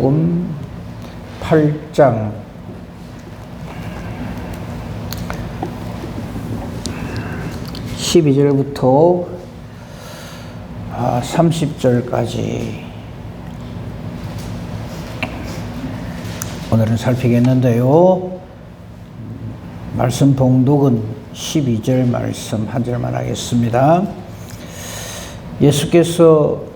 마태복음 8장 12절부터 30절까지 오늘은 살피겠는데요. 말씀 봉독은 12절 말씀 한 절만 하겠습니다. 예수께서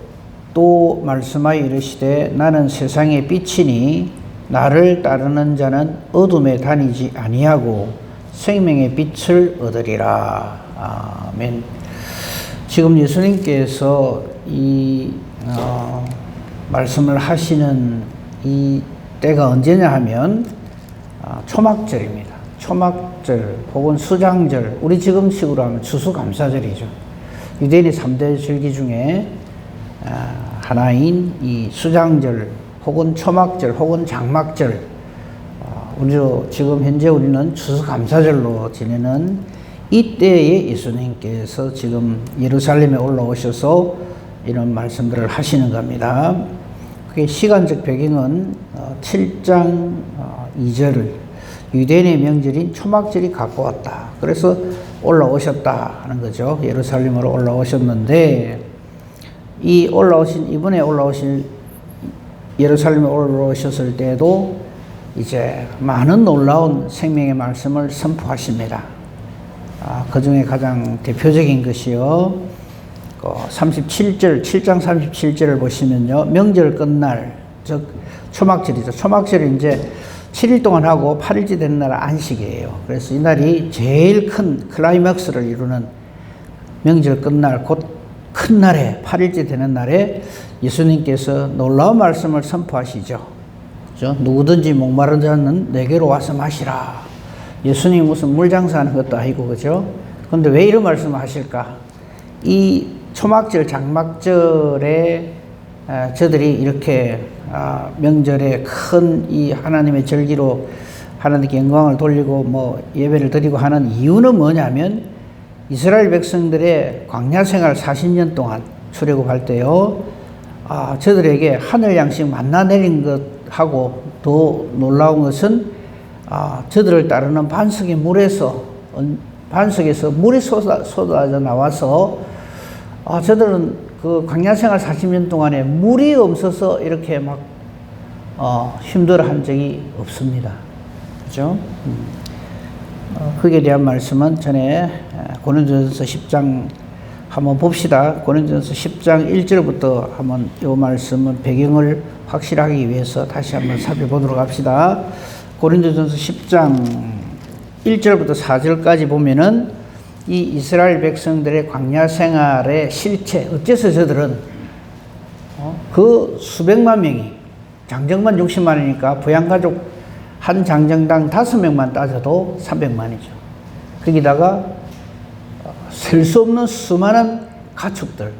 또 말씀하여 이르시되 나는 세상의 빛이니 나를 따르는 자는 어둠에 다니지 아니하고 생명의 빛을 얻으리라. 아멘. 지금 예수님께서 이 말씀을 하시는 이 때가 언제냐 하면 초막절입니다. 초막절 혹은 수장절, 우리 지금식으로 하면 추수감사절이죠. 유대인의 3대 절기 중에 하나인 이 수장절 혹은 초막절 혹은 장막절, 우리로 지금 현재 우리는 추수감사절로 지내는 이때에 예수님께서 지금 예루살렘에 올라오셔서 이런 말씀들을 하시는 겁니다. 그게 시간적 배경은 7장 2절을 유대인의 명절인 초막절이 가까웠다. 그래서 올라오셨다 하는 거죠. 예루살렘으로 올라오셨는데 이번에 올라오실 예루살렘에 올라오셨을 때도 이제 많은 놀라운 생명의 말씀을 선포하십니다. 그 중에 가장 대표적인 것이요, 37절, 7장 37절을 보시면요, 명절 끝날, 즉, 초막절이죠. 초막절이 이제 7일 동안 하고 8일째 되는 날 안식이에요. 그래서 이 날이 제일 큰 클라이맥스를 이루는 명절 끝날, 곧 큰 날에, 8일째 되는 날에 예수님께서 놀라운 말씀을 선포하시죠. 그죠? 누구든지 목마른 자는 내게로 와서 마시라. 예수님이 무슨 물 장사하는 것도 아니고, 그죠? 그런데 왜 이런 말씀을 하실까? 이 초막절, 장막절에 저들이 이렇게 명절에 큰 이 하나님의 절기로 하나님께 영광을 돌리고 뭐 예배를 드리고 하는 이유는 뭐냐면, 이스라엘 백성들의 광야 생활 40년 동안 출애굽할 때요, 저들에게 하늘 양식 만나 내린 것하고 더 놀라운 것은 저들을 따르는 반석의 물에서, 반석에서 물이 쏟아져 나와서 저들은 그 광야 생활 40년 동안에 물이 없어서 이렇게 막 힘들어한 적이 없습니다. 그죠? 거기에 대한 말씀은 전에 고린도전서 10장 한번 봅시다. 고린도전서 10장 1절부터 한번 이 말씀은 배경을 확실하기 위해서 다시 한번 살펴보도록 합시다. 고린도전서 10장 1절부터 4절까지 보면은 이 이스라엘 백성들의 광야 생활의 실체, 어째서 저들은 그 수백만 명이, 장정만 60만이니까 부양가족 한 장정당 5명만 따져도 300만이죠. 거기다가 셀 수 없는 수많은 가축들,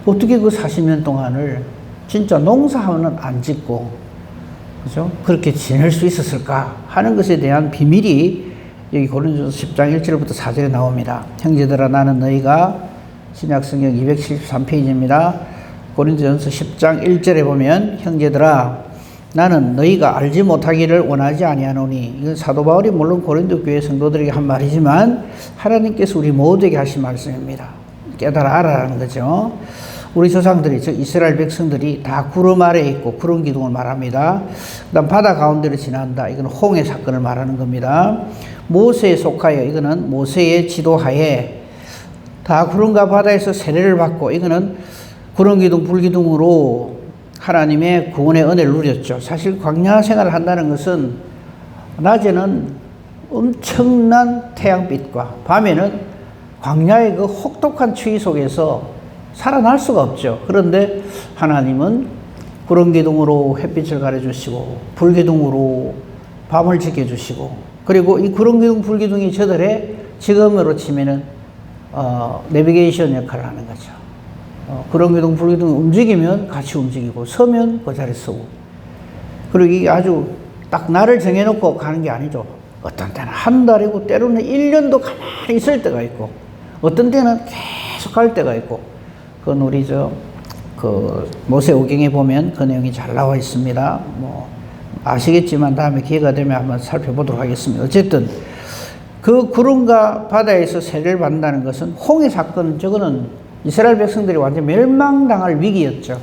어떻게 그 40년 동안을 진짜 농사는 안 짓고, 그죠? 그렇게 지낼 수 있었을까 하는 것에 대한 비밀이 여기 고린도전서 10장 1절부터 4절에 나옵니다. 형제들아, 나는 너희가, 신약성경 273페이지입니다. 고린도전서 10장 1절에 보면, 형제들아, 나는 너희가 알지 못하기를 원하지 아니하노니, 이건 사도 바울이 물론 고린도 교회 성도들에게 한 말이지만 하나님께서 우리 모두에게 하신 말씀입니다. 깨달아 알아라는 거죠. 우리 조상들이, 즉 이스라엘 백성들이 다 구름 아래에 있고 구름 기둥을 말합니다. 그 다음 바다 가운데를 지난다. 이건 홍해 사건을 말하는 겁니다. 모세에 속하여, 이거는 모세의 지도하에 다 구름과 바다에서 세례를 받고, 이거는 구름 기둥 불기둥으로 하나님의 구원의 은혜를 누렸죠. 사실 광야 생활을 한다는 것은 낮에는 엄청난 태양빛과 밤에는 광야의 그 혹독한 추위 속에서 살아날 수가 없죠. 그런데 하나님은 구름 기둥으로 햇빛을 가려주시고 불 기둥으로 밤을 지켜주시고, 그리고 이 구름 기둥 불 기둥이 저들의 지금으로 치면은 내비게이션 역할을 하는 거죠. 구름 기둥 불 기둥이 움직이면 같이 움직이고 서면 그 자리에 서고, 그리고 이게 아주 딱 날을 정해놓고 가는 게 아니죠. 어떤 때는 한 달이고 때로는 1년도 가만히 있을 때가 있고 어떤 때는 계속 갈 때가 있고, 그건 우리 그 모세오경에 보면 그 내용이 잘 나와 있습니다. 뭐 아시겠지만 다음에 기회가 되면 한번 살펴보도록 하겠습니다. 어쨌든 그 구름과 바다에서 세례를 받는다는 것은 홍해 사건, 저거는 이스라엘 백성들이 완전 멸망당할 위기였죠.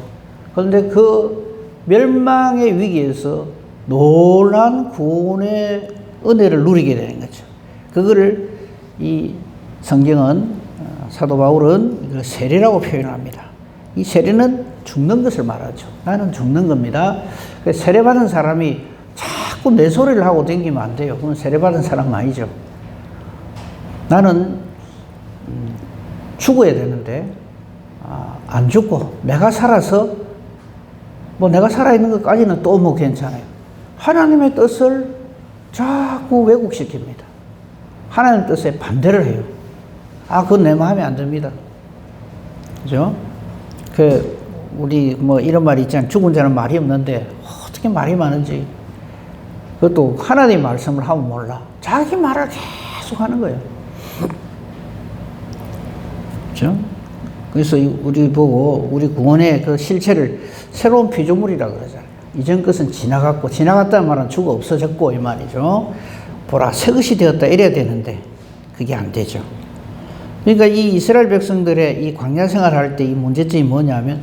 그런데 그 멸망의 위기에서 놀라운 구원의 은혜를 누리게 되는 거죠. 그거를 이 성경은 사도 바울은 이걸 세례라고 표현합니다. 이 세례는 죽는 것을 말하죠. 나는 죽는 겁니다. 세례받은 사람이 자꾸 내 소리를 하고 다니면 안 돼요. 그건 세례받은 사람 아니죠. 나는 죽어야 되는데 안 죽고 내가 살아서 뭐 내가 살아있는 것까지는 또 뭐 괜찮아요. 하나님의 뜻을 자꾸 왜곡시킵니다. 하나님의 뜻에 반대를 해요. 그건 내 마음에 안 듭니다. 그죠? 우리 뭐 이런 말이 있잖아요. 죽은 자는 말이 없는데 어떻게 말이 많은지. 그것도 하나님의 말씀을 하면 몰라. 자기 말을 계속 하는 거예요. 그죠? 그래서 우리 보고 우리 구원의 그 실체를 새로운 피조물이라고 그러잖아요. 이전 것은 지나갔고, 지나갔다는 말은 죽어 없어졌고 이 말이죠. 보라, 새 것이 되었다 이래야 되는데 그게 안 되죠. 그러니까 이 이스라엘 백성들의 이 광야 생활할 때 이 문제점이 뭐냐면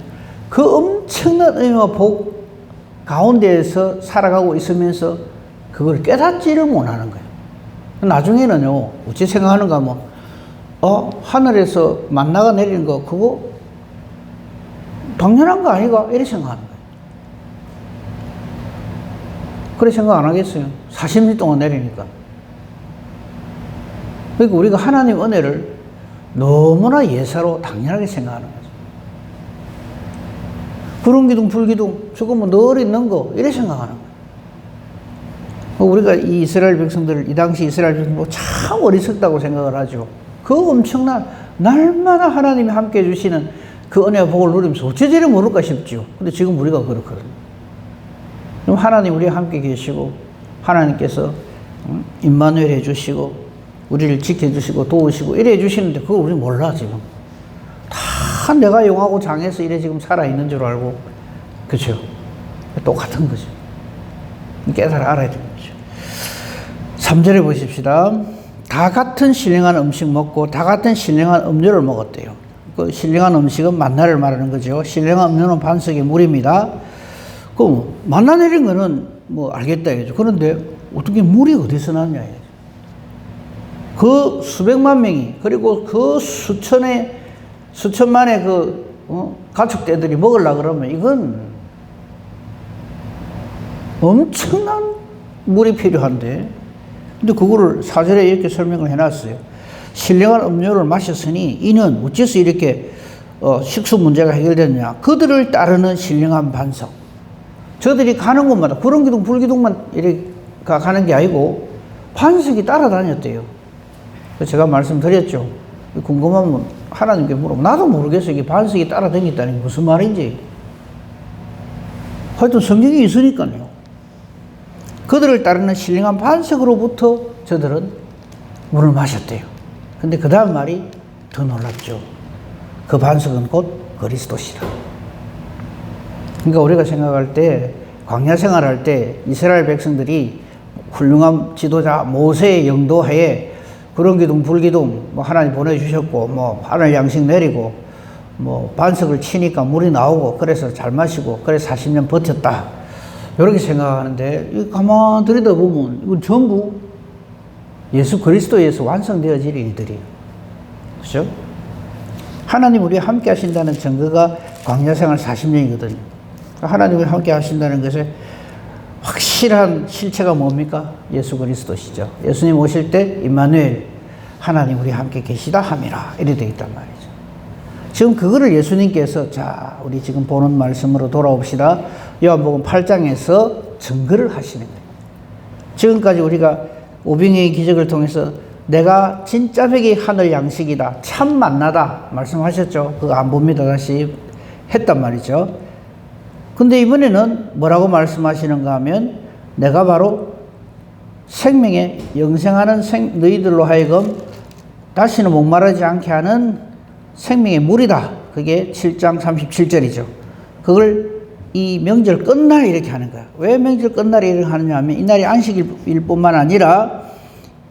그 엄청난 은혜와 복 가운데에서 살아가고 있으면서 그걸 깨닫지를 못하는 거예요. 나중에는요, 어찌 생각하는가 하면 하늘에서 만나가 내리는 거 그거 당연한 거 아니가? 이렇게 생각하는 거예요. 그래 생각 안 하겠어요? 40년 동안 내리니까. 그러니까 우리가 하나님 은혜를 너무나 예사로 당연하게 생각하는 거죠. 구름기둥, 불기둥, 저거 뭐 늘 있는 거, 이래 생각하는 거예요. 우리가 이 이스라엘 백성들을, 이 당시 이스라엘 백성들 참 어리석다고 생각을 하죠. 그 엄청난, 날마다 하나님이 함께 해주시는 그 은혜와 복을 누리면서 어째 저리 모를까 싶죠. 근데 지금 우리가 그렇거든요. 그럼 하나님 우리와 함께 계시고, 하나님께서 임마누엘 해주시고, 우리를 지켜주시고 도우시고 이래 해주시는데 그걸 우리 몰라 지금. 다 내가 용하고 장해서 이래 지금 살아있는 줄 알고. 그렇죠? 똑같은 거죠. 깨달아 알아야 되는 거죠. 3절에 보십시다. 다 같은 신령한 음식 먹고 다 같은 신령한 음료를 먹었대요. 그 신령한 음식은 만나를 말하는 거죠. 신령한 음료는 반석의 물입니다. 그럼 만나 내린 거는 뭐 알겠다 이거죠. 그런데 어떻게 물이 어디서 났냐 이거죠. 그 수백만 명이, 그리고 그 수천만의 가축대들이 먹으려고 그러면 이건 엄청난 물이 필요한데, 근데 그거를 4절에 이렇게 설명을 해놨어요. 신령한 음료를 마셨으니 이는 어째서 이렇게 식수 문제가 해결됐냐. 그들을 따르는 신령한 반석. 저들이 가는 곳마다 구름기둥, 불기둥만 이렇게 가는 게 아니고 반석이 따라다녔대요. 제가 말씀드렸죠. 궁금하면 하나님께 물어보면 나도 모르겠어요. 이게 반석이 따라다녔다는 게 무슨 말인지. 하여튼 성경이 있으니까요. 그들을 따르는 신령한 반석으로부터 저들은 물을 마셨대요. 근데 그 다음 말이 더 놀랍죠. 그 반석은 곧 그리스도시라. 그러니까 우리가 생각할 때, 광야 생활할 때 이스라엘 백성들이 훌륭한 지도자 모세의 영도하에 구름기둥, 불기둥, 뭐 하나님 보내주셨고, 뭐 하늘 양식 내리고, 뭐 반석을 치니까 물이 나오고, 그래서 잘 마시고, 그래서 40년 버텼다. 이렇게 생각하는데, 가만 들여다보면, 이건 전부 예수 그리스도에서 완성되어질 일들이에요. 그죠? 하나님 우리와 함께 하신다는 증거가 광야 생활 40년이거든요. 하나님이 함께 하신다는 것에 확실한 실체가 뭡니까? 예수 그리스도시죠. 예수님 오실 때 임마누엘, 하나님 우리 함께 계시다 함이라 이래 되겠단 말이죠. 지금 그거를 예수님께서, 자 우리 지금 보는 말씀으로 돌아옵시다. 요한복음 8장에서 증거를 하시는 거예요. 지금까지 우리가 오병이의 기적을 통해서 내가 진짜 백이 하늘 양식이다, 참 만나다 말씀하셨죠. 그거 안 봅니다. 다시 했단 말이죠. 근데 이번에는 뭐라고 말씀하시는가 하면, 내가 바로 생명에 영생하는 너희들로 하여금 다시는 목마르지 않게 하는 생명의 물이다. 그게 7장 37절이죠. 그걸 이 명절 끝날 이렇게 하는 거야. 왜 명절 끝날에 이렇게 하느냐 하면 이날이 안식일 뿐만 아니라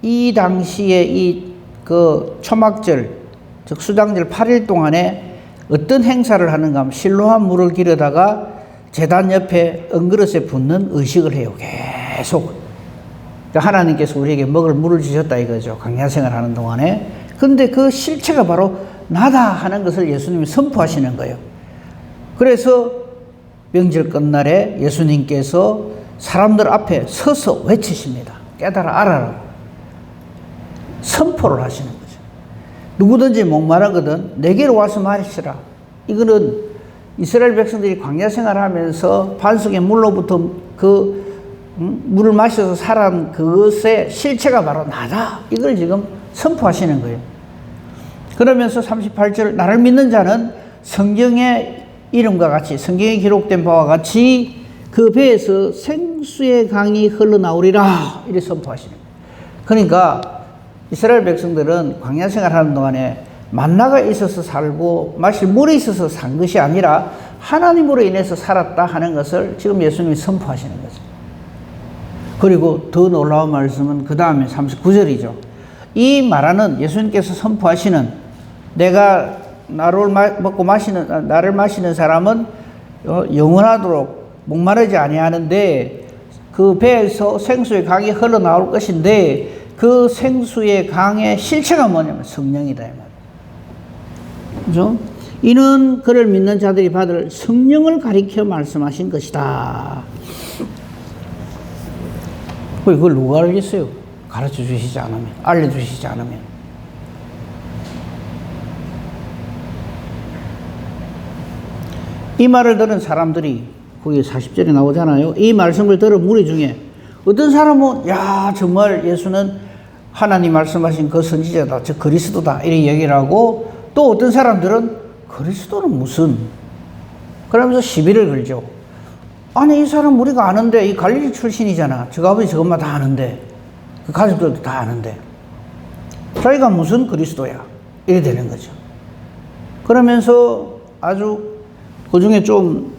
이 당시에 이 그 초막절, 즉 수장절 8일 동안에 어떤 행사를 하는가 하면 실로한 물을 기르다가 제단 옆에 은그릇에 붓는 의식을 해요. 계속. 그러니까 하나님께서 우리에게 먹을 물을 주셨다 이거죠. 광야 생활하는 동안에. 근데 그 실체가 바로 나다 하는 것을 예수님이 선포하시는 거예요. 그래서 명절 끝날에 예수님께서 사람들 앞에 서서 외치십니다. 깨달아 알아라. 선포를 하시는 거죠. 누구든지 목마르거든 내게로 와서 마시라. 이거는 이스라엘 백성들이 광야 생활하면서 반석의 물로부터 물을 마셔서 살아난 그것의 실체가 바로 나다. 이걸 지금 선포하시는 거예요. 그러면서 38절 나를 믿는 자는 성경의 이름과 같이 성경에 기록된 바와 같이 그 배에서 생수의 강이 흘러나오리라. 이렇게 선포하시는 거예요. 그러니까 이스라엘 백성들은 광야 생활하는 동안에 만나가 있어서 살고 마실 물이 있어서 산 것이 아니라 하나님으로 인해서 살았다 하는 것을 지금 예수님이 선포하시는 거죠. 그리고 더 놀라운 말씀은 그 다음에 39절이죠. 이 말하는 예수님께서 선포하시는 내가 나를 먹고 나를 마시는 사람은 영원하도록 목마르지 아니하는데 그 배에서 생수의 강이 흘러나올 것인데 그 생수의 강의 실체가 뭐냐면 성령이다 이 말이에요. 그죠? 이는 그를 믿는 자들이 받을 성령을 가리켜 말씀하신 것이다. 이걸 누가 알겠어요? 가르쳐 주시지 않으면, 알려주시지 않으면. 이 말을 들은 사람들이 거기 40절에 나오잖아요. 이 말씀을 들은 무리 중에 어떤 사람은 야 정말 예수는 하나님 말씀하신 그 선지자다, 즉 그리스도다 이렇게 얘기를 하고 또 어떤 사람들은 그리스도는 무슨 그러면서 시비를 걸죠. 아니 이 사람 우리가 아는데 이 갈릴리 출신이잖아. 저 아버지 저것만 다 아는데 그 가족들도 다 아는데 자기가 무슨 그리스도야 이래 되는 거죠. 그러면서 아주 그 중에 좀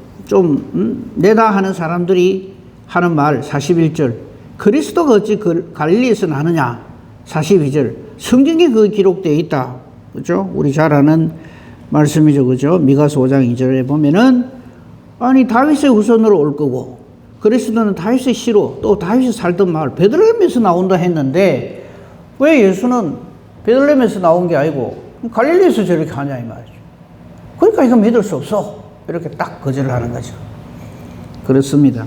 내다 하는 사람들이 하는 말 41절 그리스도가 어찌 갈릴리에서 나느냐 42절 성경에 그 기록되어 있다. 그죠? 우리 잘 아는 말씀이죠. 그죠? 미가서 5장 2절에 보면은 아니 다윗의 후손으로 올 거고 그리스도는 다윗의 씨로 또 다윗이 살던 마을 베들레헴에서 나온다 했는데 왜 예수는 베들레헴에서 나온 게 아니고 갈릴리에서 저렇게 하냐 이 말이죠. 그러니까 이거 믿을 수 없어. 이렇게 딱 거절을 하는 거죠. 그렇습니다.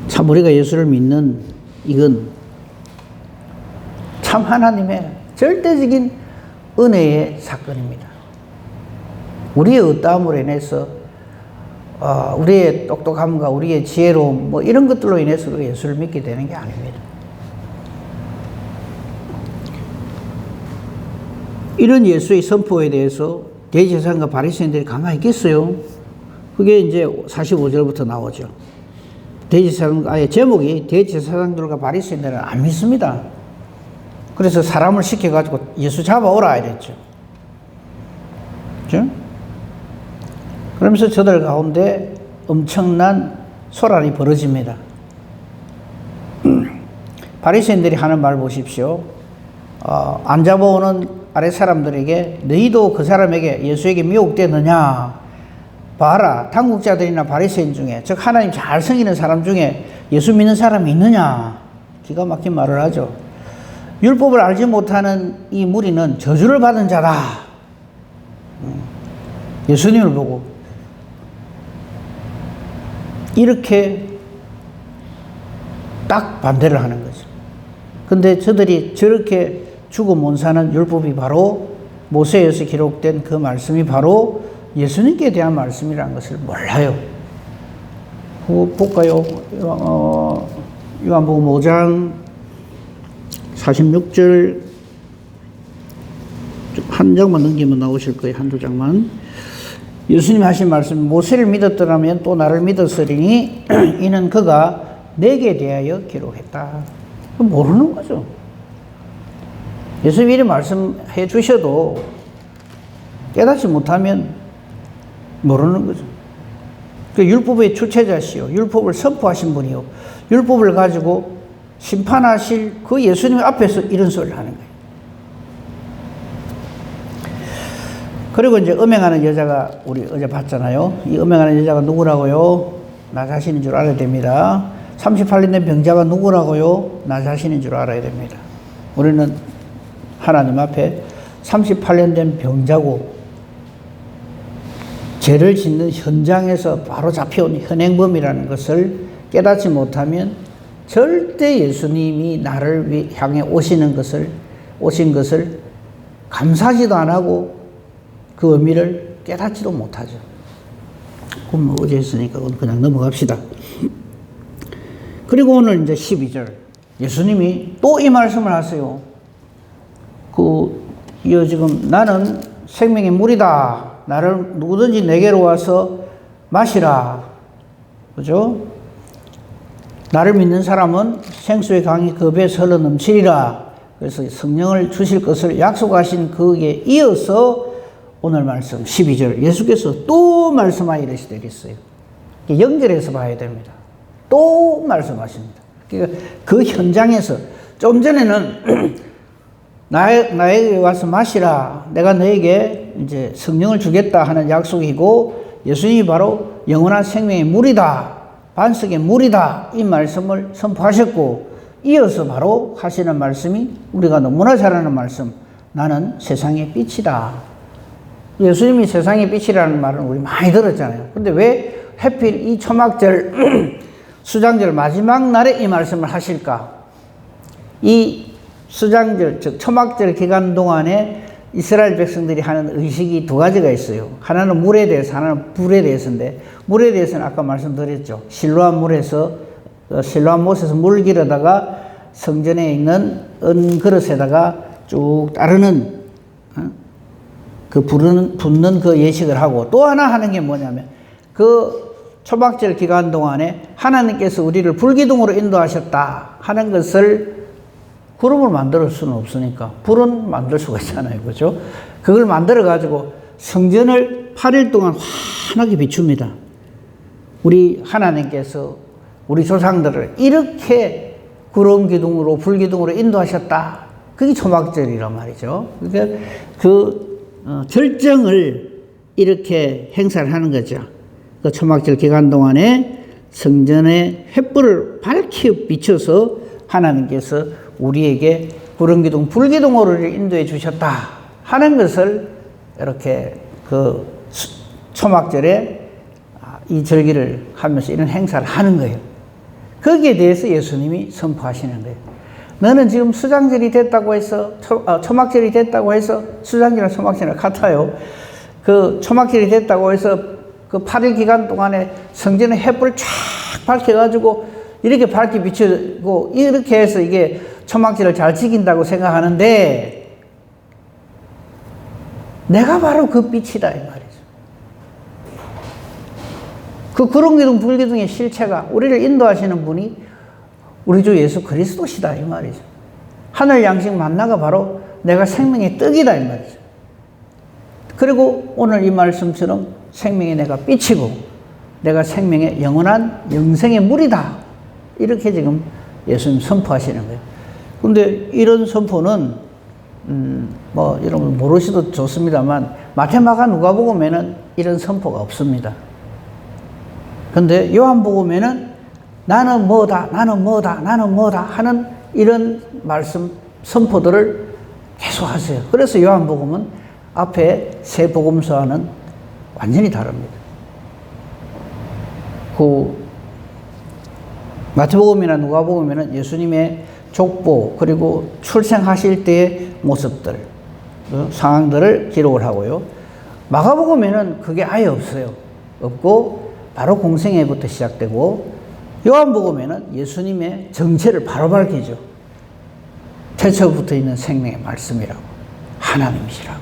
참 우리가 예수를 믿는 이건 참 하나님의 절대적인 은혜의 사건입니다. 우리의 어떠함으로 인해서 우리의 똑똑함과 우리의 지혜로움 뭐 이런 것들로 인해서 예수를 믿게 되는 게 아닙니다. 이런 예수의 선포에 대해서 대제사장과 바리새인들이 가만히 있겠어요? 그게 이제 45절부터 나오죠. 대제사장 아예 제목이 대제사장들과 바리새인들은 안 믿습니다. 그래서 사람을 시켜가지고 예수 잡아오라 이랬죠. 그렇죠? 그러면서 저들 가운데 엄청난 소란이 벌어집니다. 바리새인들이 하는 말 보십시오. 안 잡아오는 아랫 사람들에게 너희도 그 사람에게 예수에게 미혹되느냐 봐라 당국자들이나 바리새인 중에 즉 하나님 잘 섬기는 사람 중에 예수 믿는 사람이 있느냐 기가 막힌 말을 하죠. 율법을 알지 못하는 이 무리는 저주를 받은 자다. 예수님을 보고 이렇게 딱 반대를 하는 거죠. 근데 저들이 저렇게 주고 못 사는 율법이 바로 모세에서 기록된 그 말씀이 바로 예수님께 대한 말씀이라는 것을 몰라요. 볼까요? 요한복음 5장 46절 한 장만 넘기면 나오실 거예요. 한두 장만. 예수님 하신 말씀 모세를 믿었더라면 또 나를 믿었으리니 이는 그가 내게 대하여 기록했다. 모르는 거죠. 예수님이 말씀해 주셔도 깨닫지 못하면 모르는 거죠. 그 율법의 주체자시요, 율법을 선포하신 분이요, 율법을 가지고 심판하실 그 예수님 앞에서 이런 소리를 하는 거예요. 그리고 이제 음행하는 여자가 우리 어제 봤잖아요. 이 음행하는 여자가 누구라고요? 나 자신인 줄 알아야 됩니다. 38년 된 병자가 누구라고요? 나 자신인 줄 알아야 됩니다. 우리는 하나님 앞에 38년 된 병자고 죄를 짓는 현장에서 바로 잡혀온 현행범이라는 것을 깨닫지 못하면 절대 예수님이 나를 향해 오신 것을 감사하지도 안 하고 그 의미를 깨닫지도 못하죠. 그럼 어제 했으니까 그냥 넘어갑시다. 그리고 오늘 이제 12절. 예수님이 또 이 말씀을 하세요. 지금 나는 생명의 물이다. 나를 누구든지 내게로 와서 마시라. 그죠? 나를 믿는 사람은 생수의 강이 그 배에서 흘러 넘치리라. 그래서 성령을 주실 것을 약속하신 그에 이어서 오늘 말씀 12절 예수께서 또 말씀하여 이르시되 그랬어요. 연결해서 봐야 됩니다. 또 말씀하십니다. 그러니까 그 현장에서 좀 전에는 나에게 와서 마시라. 내가 너에게 이제 성령을 주겠다 하는 약속이고 예수님이 바로 영원한 생명의 물이다. 반석의 물이다. 이 말씀을 선포하셨고 이어서 바로 하시는 말씀이 우리가 너무나 잘 아는 말씀. 나는 세상의 빛이다. 예수님이 세상의 빛이라는 말은 우리 많이 들었잖아요. 근데 왜 하필 이 초막절 수장절 마지막 날에 이 말씀을 하실까? 이 수장절, 즉 초막절 기간 동안에 이스라엘 백성들이 하는 의식이 두 가지가 있어요. 하나는 물에 대해서, 하나는 불에 대해서인데, 물에 대해서는 아까 말씀드렸죠. 실로암 못에서 물 기르다가 성전에 있는 은 그릇에다가 쭉 따르는 그 붓는 그 예식을 하고, 또 하나 하는 게 뭐냐면 그 초막절 기간 동안에 하나님께서 우리를 불기둥으로 인도하셨다 하는 것을, 구름을 만들 수는 없으니까 불은 만들 수가 있잖아요. 그죠? 그걸 만들어 가지고 성전을 8일 동안 환하게 비춥니다. 우리 하나님께서 우리 조상들을 이렇게 구름 기둥으로 불기둥으로 인도하셨다. 그게 초막절이란 말이죠. 그러니까 절정을 이렇게 행사를 하는 거죠. 그 초막절 기간 동안에 성전의 횃불을 밝히 비춰서 하나님께서 우리에게 구름기둥, 불기둥으로 인도해 주셨다 하는 것을 이렇게 그 초막절에 이 절기를 하면서 이런 행사를 하는 거예요. 거기에 대해서 예수님이 선포하시는 거예요. 너는 지금 수장절이 됐다고 해서, 초막절이 됐다고 해서, 수장절이랑 초막절이랑 같아요. 그 초막절이 됐다고 해서 그 8일 기간 동안에 성전의 횃불을 쫙 밝혀가지고 이렇게 밝게 비추고 이렇게 해서 이게 초막절을 잘 지킨다고 생각하는데, 내가 바로 그 빛이다 이 말이죠. 그 구름기둥 불기둥의 실체가, 우리를 인도하시는 분이 우리 주 예수 그리스도시다 이 말이죠. 하늘 양식 만나가 바로 내가 생명의 떡이다 이 말이죠. 그리고 오늘 이 말씀처럼 생명의 내가 빛이고 내가 생명의 영원한 영생의 물이다, 이렇게 지금 예수님 선포하시는 거예요. 근데 이런 선포는 여러분 모르셔도 좋습니다만 마태, 마가, 누가복음에는 이런 선포가 없습니다. 근데 요한복음에는 나는 뭐다, 나는 뭐다, 나는 뭐다 하는 이런 말씀 선포들을 계속 하세요. 그래서 요한복음은 앞에 세 복음서와는 완전히 다릅니다. 마태복음이나 누가복음에는 예수님의 족보 그리고 출생하실 때의 모습들, 상황들을 기록을 하고요. 마가복음에는 그게 아예 없고 바로 공생애부터 시작되고, 요한복음에는 예수님의 정체를 바로 밝히죠. 태초부터 있는 생명의 말씀이라고, 하나님이시라고.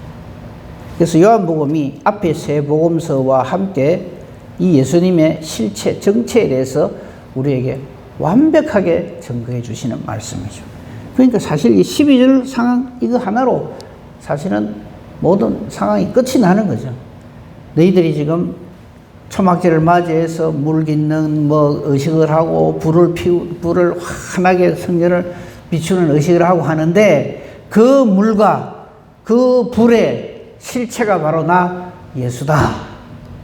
그래서 요한복음이 앞에 세 복음서와 함께 이 예수님의 실체, 정체에 대해서 우리에게 완벽하게 증거해 주시는 말씀이죠. 그러니까 사실 이 12절 상황 이거 하나로 사실은 모든 상황이 끝이 나는 거죠. 너희들이 지금 초막절을 맞이해서 물 깃는 뭐 의식을 하고 불을 환하게 성전을 비추는 의식을 하고 하는데 그 물과 그 불의 실체가 바로 나 예수다.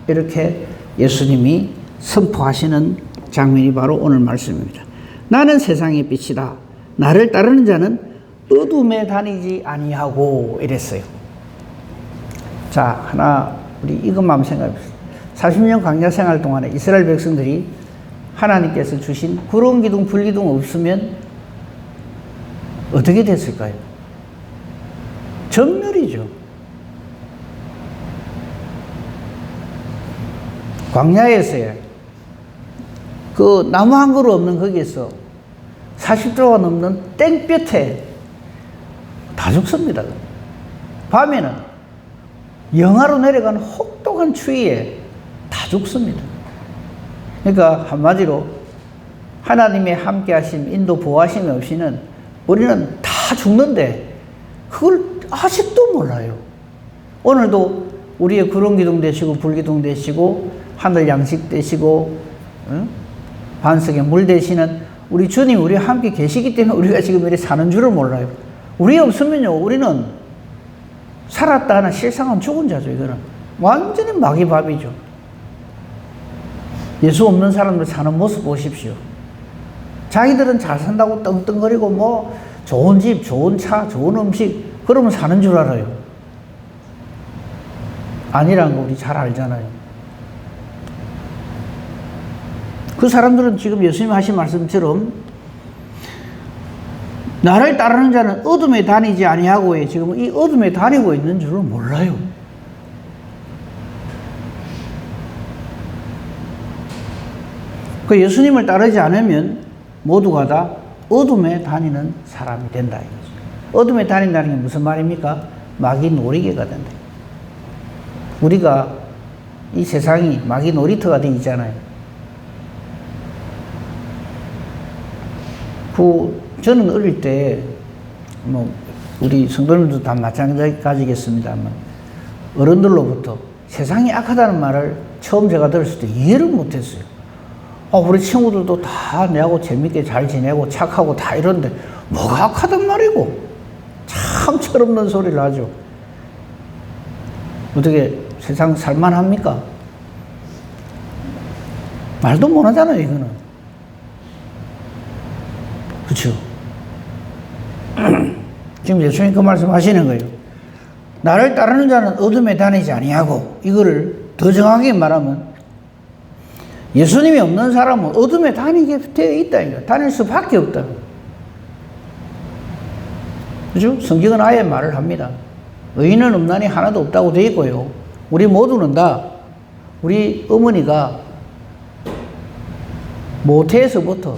이렇게 예수님이 선포하시는 장면이 바로 오늘 말씀입니다. 나는 세상의 빛이다. 나를 따르는 자는 어둠에 다니지 아니하고 이랬어요. 자, 하나 우리 이것만 한번 생각해 보세요. 40년 광야 생활 동안에 이스라엘 백성들이 하나님께서 주신 구름 기둥, 불 기둥 없으면 어떻게 됐을까요? 전멸이죠. 광야에서의 그 나무 한 그루 없는 거기에서 40도가 넘는 땡볕에 다 죽습니다. 밤에는 영하로 내려가는 혹독한 추위에 다 죽습니다. 그러니까 한마디로 하나님의 함께 하심, 인도 보호하심이 없이는 우리는 다 죽는데 그걸 아직도 몰라요. 오늘도 우리의 구름 기둥 되시고 불 기둥 되시고 하늘 양식 되시고 반석에 물 되시는 우리 주님 우리와 함께 계시기 때문에 우리가 지금 이렇게 사는 줄을 몰라요. 우리 없으면요 우리는 살았다 하나 실상은 죽은 자죠. 이거는 완전히 마귀밥이죠. 예수 없는 사람들 사는 모습 보십시오. 자기들은 잘 산다고 떵떵거리고 뭐 좋은 집, 좋은 차, 좋은 음식 그러면 사는 줄 알아요. 아니라는 거 우리 잘 알잖아요. 그 사람들은 지금 예수님 하신 말씀처럼 나를 따르는 자는 어둠에 다니지 아니하고 지금 이 어둠에 다니고 있는 줄을 몰라요. 그 예수님을 따르지 않으면 모두가 다 어둠에 다니는 사람이 된다 이거죠. 어둠에 다닌다는 게 무슨 말입니까? 마귀 놀이개가 된다. 우리가 이 세상이 마귀 놀이터가 되어 있잖아요. 저는 어릴 때, 우리 성도님들도 다 마찬가지겠습니다만, 어른들로부터 세상이 악하다는 말을 처음 제가 들었을 때 이해를 못했어요. 우리 친구들도 다 내하고 재밌게 잘 지내고 착하고 다 이런데, 뭐가 악하단 말이고, 참 철없는 소리를 하죠. 어떻게 세상 살만합니까? 말도 못 하잖아요, 이거는. 그렇죠? 지금 예수님 그 말씀 하시는 거예요. 나를 따르는 자는 어둠에 다니지 아니하고, 이거를 더 정확하게 말하면 예수님이 없는 사람은 어둠에 다니게 되어 있다. 다닐 수밖에 없다. 그죠? 성경은 아예 말을 합니다. 의인은 없나니 하나도 없다고 되어 있고요. 우리 모두는 다 우리 어머니가 모태에서부터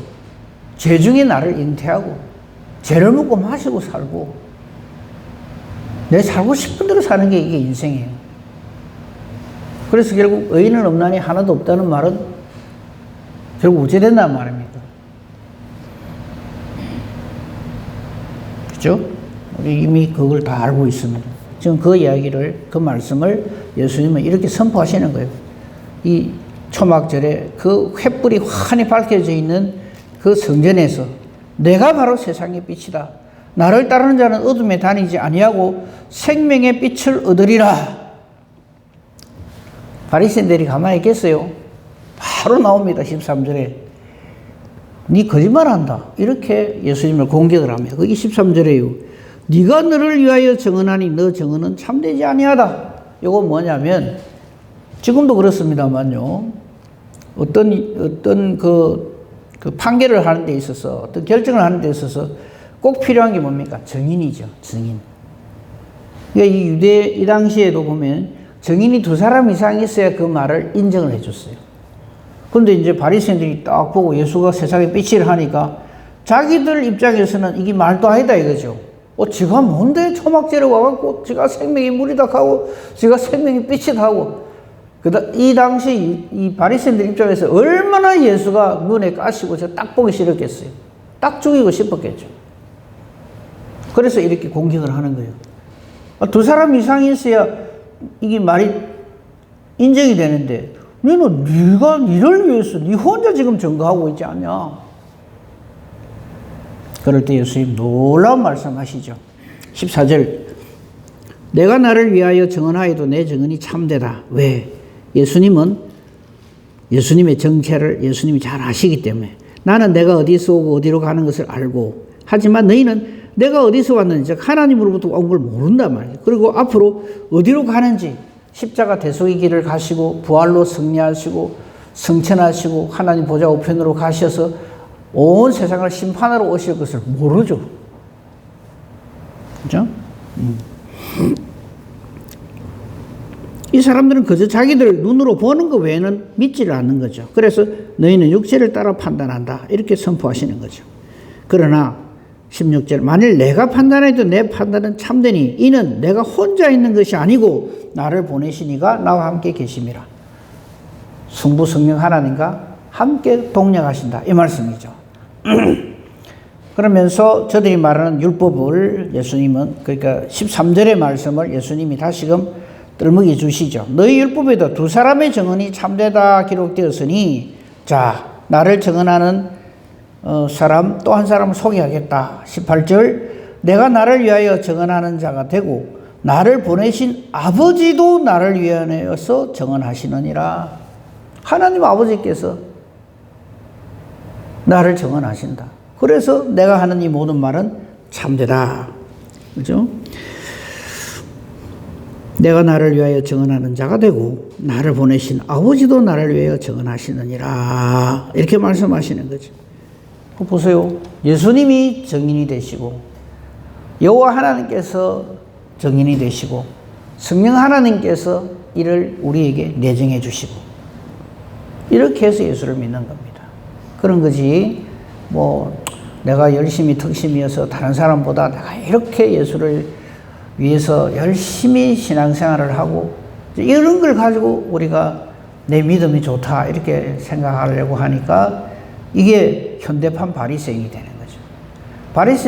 죄 중에 나를 잉태하고 죄를 먹고 마시고 살고 내 살고 싶은 대로 사는 게 이게 인생이에요. 그래서 결국 의인은 없나니 하나도 없다는 말은 결국 어찌 된다는 말입니까? 그죠? 우리 이미 그걸 다 알고 있습니다. 지금 그 이야기를, 그 말씀을 예수님은 이렇게 선포하시는 거예요. 이 초막절에 그 횃불이 환히 밝혀져 있는 그 성전에서 내가 바로 세상의 빛이다. 나를 따르는 자는 어둠에 다니지 아니하고 생명의 빛을 얻으리라. 바리새인들이 가만히 있겠어요? 바로 나옵니다. 13절에. 네 거짓말한다. 이렇게 예수님을 공격을 합니다. 그게 13절에요. 네가 너를 위하여 정언하니 너 정언은 참되지 아니하다. 이거 뭐냐면 지금도 그렇습니다만요. 어떤 그 판결을 하는 데 있어서 어떤 결정을 하는 데 있어서 꼭 필요한 게 뭡니까? 증인이죠. 증인. 그러니까 이 당시에도 보면 증인이 2사람 이상 있어야 그 말을 인정을 해줬어요. 그런데 이제 바리새인들이 딱 보고 예수가 세상에 빛이라 하니까 자기들 입장에서는 이게 말도 아니다 이거죠. 지가 뭔데 초막절에 와갖고 지가 생명의 물이다 하고 지가 생명의 빛이다 하고 이 당시 이 바리새인들 입장에서 얼마나 예수가 눈에 까시고 저 딱 보기 싫었겠어요. 딱 죽이고 싶었겠죠. 그래서 이렇게 공격을 하는 거예요. 2사람 이상이 있어야 이게 말이 인정이 되는데 너는 네가 니를 위해서 네 혼자 지금 증거하고 있지 않냐? 그럴 때 예수님 놀라운 말씀하시죠. 14절 내가 나를 위하여 증언하여도 내 증언이 참되다. 왜? 예수님의 정체를 예수님이 잘 아시기 때문에 나는 내가 어디서 오고 어디로 가는 것을 알고 하지만 너희는 내가 어디서 왔는지 즉 하나님으로부터 온 걸 모른단 말이에요. 그리고 앞으로 어디로 가는지 십자가 대속의 길을 가시고 부활로 승리하시고 승천하시고 하나님 보좌 우편으로 가셔서 온 세상을 심판하러 오실 것을 모르죠. 그렇죠? 이 사람들은 그저 자기들 눈으로 보는 것 외에는 믿지를 않는 거죠. 그래서 너희는 육체를 따라 판단한다. 이렇게 선포하시는 거죠. 그러나 16절 만일 내가 판단해도 내 판단은 참되니 이는 내가 혼자 있는 것이 아니고 나를 보내시니가 나와 함께 계심이라. 성부 성령 하나님과 함께 동행하신다. 이 말씀이죠. 그러면서 저들이 말하는 율법을 예수님은 그러니까 13절의 말씀을 예수님이 다시금 떨먹이 주시죠. 너희 율법에도 두 사람의 증언이 참되다 기록되었으니 자 나를 증언하는 사람 또 한 사람을 소개하겠다. 18절 내가 나를 위하여 증언하는 자가 되고 나를 보내신 아버지도 나를 위하여서 증언하시느니라. 하나님 아버지께서 나를 증언하신다. 그래서 내가 하는 이 모든 말은 참되다. 그렇죠? 내가 나를 위하여 증언하는 자가 되고 나를 보내신 아버지도 나를 위하여 증언하시느니라. 이렇게 말씀하시는 거죠. 보세요. 예수님이 증인이 되시고 여호와 하나님께서 증인이 되시고 성령 하나님께서 이를 우리에게 내정해 주시고 이렇게 해서 예수를 믿는 겁니다. 그런 거지 뭐 내가 열심히 특심이어서 다른 사람보다 내가 이렇게 예수를 위해서 열심히 신앙생활을 하고 이런 걸 가지고 우리가 내 믿음이 좋다 이렇게 생각하려고 하니까 이게 현대판 바리새인이 되는 거죠.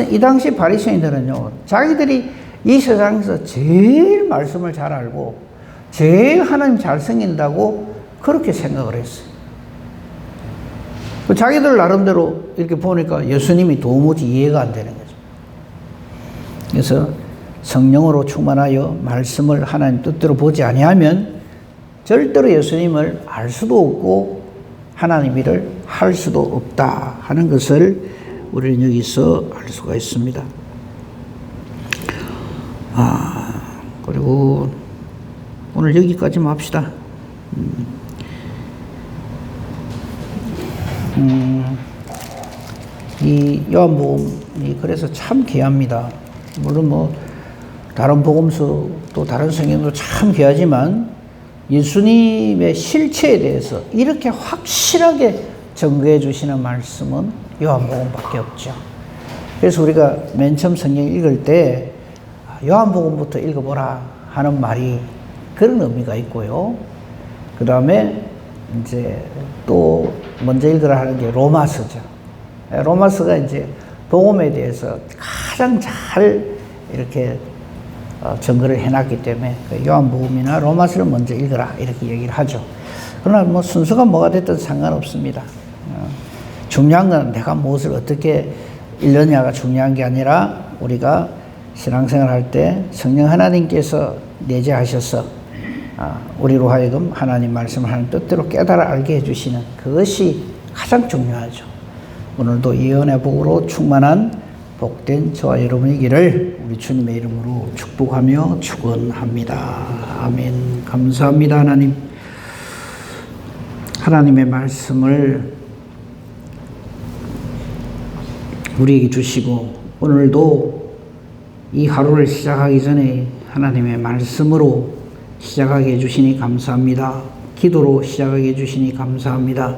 이 당시 바리새인들은요 자기들이 이 세상에서 제일 말씀을 잘 알고 제일 하나님 잘 섬긴다고 그렇게 생각을 했어요. 자기들 나름대로 이렇게 보니까 예수님이 도무지 이해가 안 되는 거죠. 그래서 성령으로 충만하여 말씀을 하나님 뜻대로 보지 아니하면 절대로 예수님을 알 수도 없고 하나님 일을 할 수도 없다 하는 것을 우리는 여기서 알 수가 있습니다. 그리고 오늘 여기까지만 합시다. 이 요한복음이 그래서 참 귀합니다. 물론 뭐 다른 복음서 또 다른 성경도 참 귀하지만 예수님의 실체에 대해서 이렇게 확실하게 증거해 주시는 말씀은 요한복음밖에 없죠. 그래서 우리가 맨 처음 성경 읽을 때 요한복음부터 읽어보라 하는 말이 그런 의미가 있고요. 그 다음에 이제 또 먼저 읽으라 하는 게 로마서죠. 로마서가 이제 복음에 대해서 가장 잘 이렇게 증거를 해놨기 때문에 요한복음이나 로마서를 먼저 읽어라 이렇게 얘기를 하죠. 그러나 뭐 순서가 뭐가 됐든 상관없습니다. 중요한 건 내가 무엇을 어떻게 읽느냐가 중요한 게 아니라 우리가 신앙생활 할 때 성령 하나님께서 내재하셔서 우리로 하여금 하나님 말씀을 하는 뜻대로 깨달아 알게 해주시는 그것이 가장 중요하죠. 오늘도 예언의 복으로 충만한 복된 저와 여러분이기를 우리 주님의 이름으로 축복하며 축원합니다. 아멘. 감사합니다. 하나님. 하나님의 말씀을 우리에게 주시고 오늘도 이 하루를 시작하기 전에 하나님의 말씀으로 시작하게 해주시니 감사합니다. 기도로 시작하게 해주시니 감사합니다.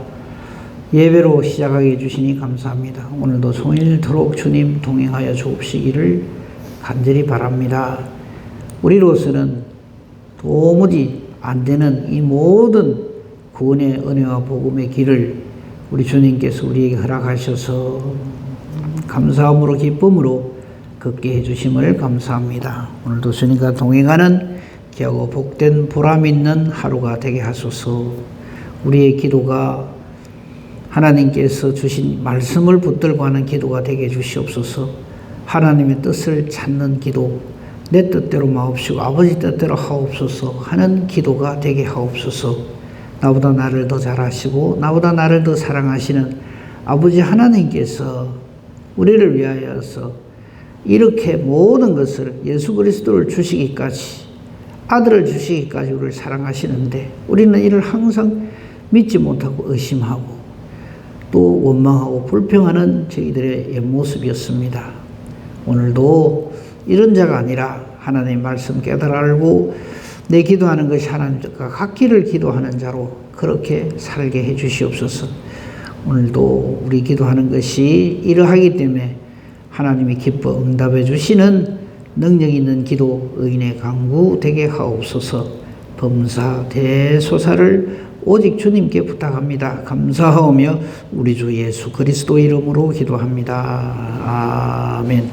예배로 시작하게 해주시니 감사합니다. 오늘도 송일토록 주님 동행하여 주옵시기를 간절히 바랍니다. 우리로서는 도무지 안 되는 이 모든 구원의 은혜와 복음의 길을 우리 주님께서 우리에게 허락하셔서 감사함으로 기쁨으로 걷게 해주심을 감사합니다. 오늘도 주님과 동행하는 귀하고 복된 보람 있는 하루가 되게 하소서. 우리의 기도가 하나님께서 주신 말씀을 붙들고 하는 기도가 되게 해주시옵소서. 하나님의 뜻을 찾는 기도, 내 뜻대로 마옵시고 아버지 뜻대로 하옵소서 하는 기도가 되게 하옵소서. 나보다 나를 더 잘하시고 나보다 나를 더 사랑하시는 아버지 하나님께서 우리를 위하여서 이렇게 모든 것을 예수 그리스도를 주시기까지, 아들을 주시기까지 우리를 사랑하시는데 우리는 이를 항상 믿지 못하고 의심하고 또 원망하고 불평하는 저희들의 옛모습이었습니다. 오늘도 이런 자가 아니라 하나님의 말씀 깨달아 알고 내 기도하는 것이 하나님과 같기를 기도하는 자로 그렇게 살게 해 주시옵소서. 오늘도 우리 기도하는 것이 이러하기 때문에 하나님이 기뻐 응답해 주시는 능력 있는 기도 의인의 강구 되게 하옵소서. 범사 대소사를 오직 주님께 부탁합니다. 감사하오며 우리 주 예수 그리스도 이름으로 기도합니다. 아멘.